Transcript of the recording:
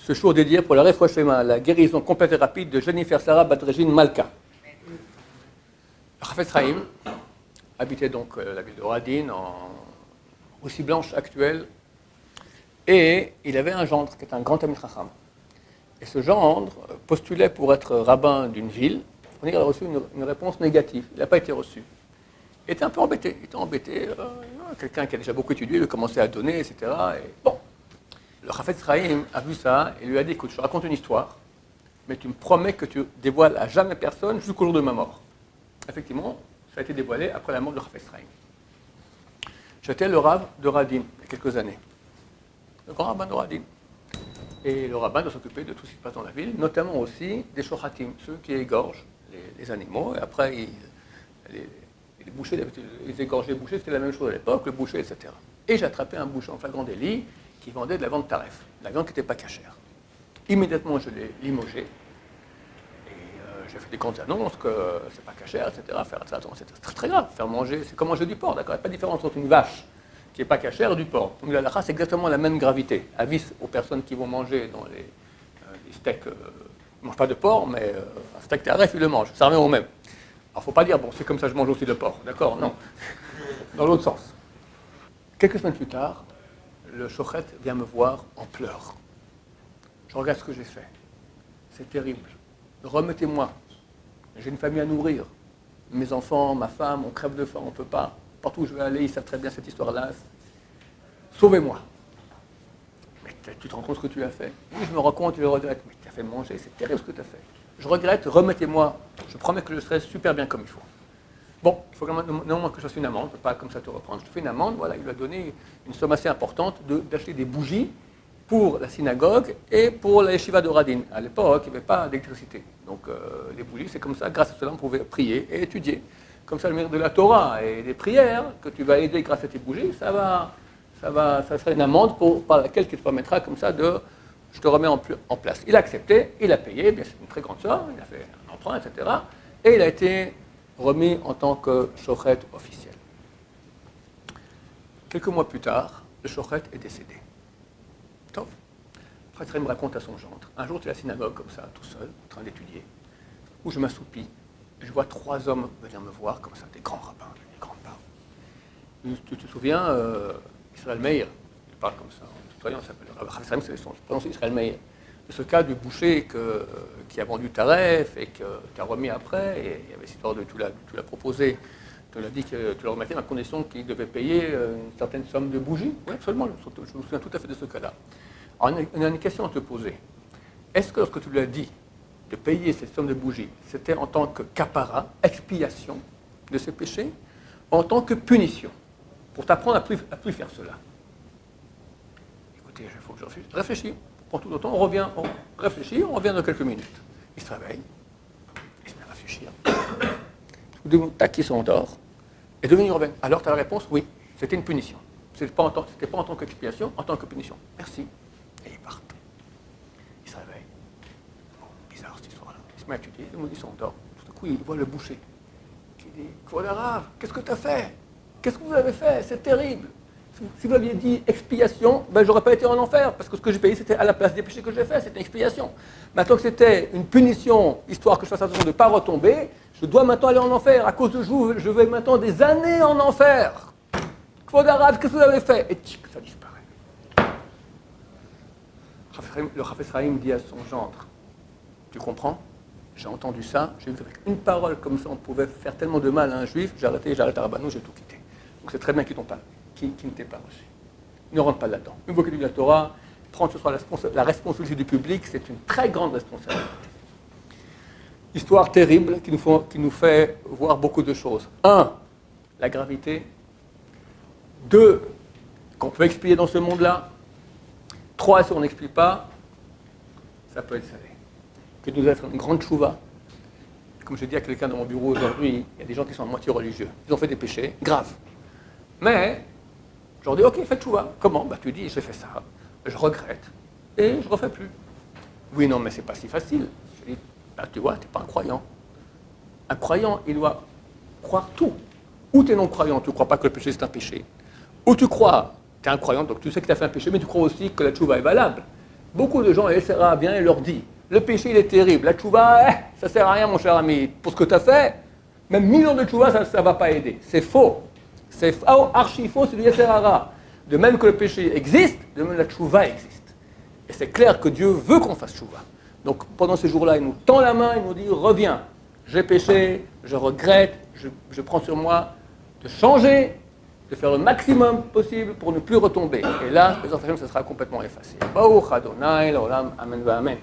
ce show dédié pour la Refoua Shlema, la guérison complète et rapide de Jennifer Sarah Badregine Malka. Chafetz Chaim habitait donc la ville de Radin, en Russie blanche actuelle, et il avait un gendre qui était un grand Talmid Chacham. Et ce gendre postulait pour être rabbin d'une ville. Il a reçu une réponse négative. Il n'a pas été reçu. Il était un peu embêté. Quelqu'un qui a déjà beaucoup étudié, il a commencé à donner, etc. Et bon, le Chafetz Chaim a vu ça et lui a dit, écoute, je te raconte une histoire, mais tu me promets que tu dévoiles à jamais personne jusqu'au jour de ma mort. Effectivement, ça a été dévoilé après la mort de Chafetz Chaim. J'étais le rabbin de Radin il y a quelques années. Le grand rabbin de Radin. Et le rabbin doit s'occuper de tout ce qui se passe dans la ville, notamment aussi des shochatim, ceux qui égorgent les animaux, et après les bouchers, les égorgés bouchers, c'était la même chose à l'époque, le boucher, etc. Et j'ai attrapé un boucher en flagrant délit qui vendait de la viande taref, de la viande qui n'était pas cachère. Immédiatement, je l'ai limogé, et j'ai fait des grandes annonces que c'est pas cachère, etc. Faire attention, c'est très, très grave. Faire manger, c'est comme manger du porc, d'accord? Il n'y a pas de différence entre une vache qui n'est pas cachère et du porc. Donc la halakha, c'est exactement la même gravité. Avis aux personnes qui vont manger dans les steaks, ils ne mangent pas de porc, mais un steak taref, ils le mangent, ça revient au même. Alors, il ne faut pas dire, bon, c'est comme ça, je mange aussi le porc, d'accord? Non. Dans l'autre sens. Quelques semaines plus tard, le shochet vient me voir en pleurs. Je regarde ce que j'ai fait. C'est terrible. Remettez-moi. J'ai une famille à nourrir. Mes enfants, ma femme, on crève de faim, on ne peut pas. Partout où je vais aller, ils savent très bien cette histoire-là. Sauvez-moi. Mais tu te rends compte ce que tu as fait? Oui, je me rends compte, je regrette. Mais tu as fait manger, c'est terrible ce que tu as fait. Je regrette, remettez-moi. Je promets que je serai super bien comme il faut. Bon, il faut néanmoins que je fasse une amende, je ne peux pas comme ça te reprendre. Je te fais une amende, voilà, il lui a donné une somme assez importante d'acheter des bougies pour la synagogue et pour la yeshiva de Radin. À l'époque, il n'y avait pas d'électricité. Donc les bougies, c'est comme ça, grâce à cela, on pouvait prier et étudier. Comme ça, le mérite de la Torah et des prières que tu vas aider grâce à tes bougies, ça sera une amende par laquelle tu te permettras comme ça de... Je te remets en place. Il a accepté, il a payé, bien c'est une très grande somme, il a fait un emprunt, etc. Et il a été remis en tant que shochet officiel. Quelques mois plus tard, le shochet est décédé. Tov. Après, il me raconte à son gendre. Un jour, tu es à la synagogue comme ça, tout seul, en train d'étudier, où je m'assoupis, et je vois 3 hommes venir me voir, comme ça, des grands rabbins, des grands parents. Tu te souviens, Israël Meir, il parle comme ça, en tutoyant, ça s'appelle Chafetz Chaim, c'est son prénom, c'est Israël Meir. De ce cas du boucher qui a vendu taref et que tu as remis après, et il y avait cette histoire de tu l'as proposé, tu l'as dit que tu le remettais à condition qu'il devait payer une certaine somme de bougies. Oui, absolument, je me souviens tout à fait de ce cas-là. Alors, on a une question à te poser. Est-ce que lorsque tu lui as dit de payer cette somme de bougies, c'était en tant que kapara, expiation de ses péchés, ou en tant que punition, pour t'apprendre à plus faire cela? Écoutez, il faut que je réfléchisse. Prends tout le temps, on réfléchit, on revient dans quelques minutes. Il se réveille, il se met à réfléchir. Tac, il s'endort. Et demain, il revient. Alors, tu as la réponse? Oui, c'était une punition. C'était pas en tant qu'expiation, en tant que punition. Merci. Et il part. Il se réveille. Bon, bizarre cette histoire-là. Il se met à étudier, il s'endort. Tout à coup, il voit le boucher qui dit, K'vod Harav, qu'est-ce que tu as fait? Qu'est-ce que vous avez fait? C'est terrible. Si vous aviez dit expiation, ben, je n'aurais pas été en enfer, parce que ce que j'ai payé, c'était à la place des péchés que j'ai fait, c'était une expiation. Maintenant que c'était une punition, histoire que je fasse attention de ne pas retomber, je dois maintenant aller en enfer. À cause de vous, je vais maintenant des années en enfer. K'vod Harav, qu'est-ce que vous avez fait? Et tchic, ça disparaît. Le Chafetz Chaim dit à son gendre, tu comprends? J'ai entendu ça, j'ai vu qu'avec une parole comme ça, on pouvait faire tellement de mal à un juif, j'ai arrêté à Rabbanou, j'ai tout quitté. Donc c'est très bien qu'ils t'ont pas. Qui ne t'est pas reçu. Ne rentre pas là-dedans. Une fois que tu lis la Torah, prendre ce soir la responsabilité du public, c'est une très grande responsabilité. Histoire terrible qui nous fait voir beaucoup de choses. 1, la gravité. 2, qu'on peut expier dans ce monde-là. 3, si on n'explie pas, ça peut être salé. Que nous allons faire une grande chouva. Comme je dis à quelqu'un dans mon bureau aujourd'hui, il y a des gens qui sont à moitié religieux. Ils ont fait des péchés graves. Mais je leur dis, ok, faites chouva. Comment? Bah, tu dis, j'ai fait ça, je regrette, et je ne refais plus. Oui, non, mais c'est pas si facile. Je dis, bah, tu vois, tu n'es pas un croyant. Un croyant, il doit croire tout. Ou tu es non-croyant, tu ne crois pas que le péché c'est un péché. Ou tu crois, tu es un croyant, donc tu sais que tu as fait un péché, mais tu crois aussi que la chouva est valable. Beaucoup de gens, Yetzirah vient et leur dit, le péché il est terrible, la tchouva, ça sert à rien mon cher ami, pour ce que tu as fait, même 1000 ans de tchouva, ça ne va pas aider. C'est faux. C'est archi faux, c'est du Yetzirah. De même que le péché existe, de même la tchouva existe. Et c'est clair que Dieu veut qu'on fasse tchouva. Donc pendant ces jours-là, il nous tend la main, il nous dit, reviens, j'ai péché, je regrette, je prends sur moi de changer, de faire le maximum possible pour ne plus retomber. Et là, les ça sera complètement effacé. Baruch Adonai, l'olam, amen, amen.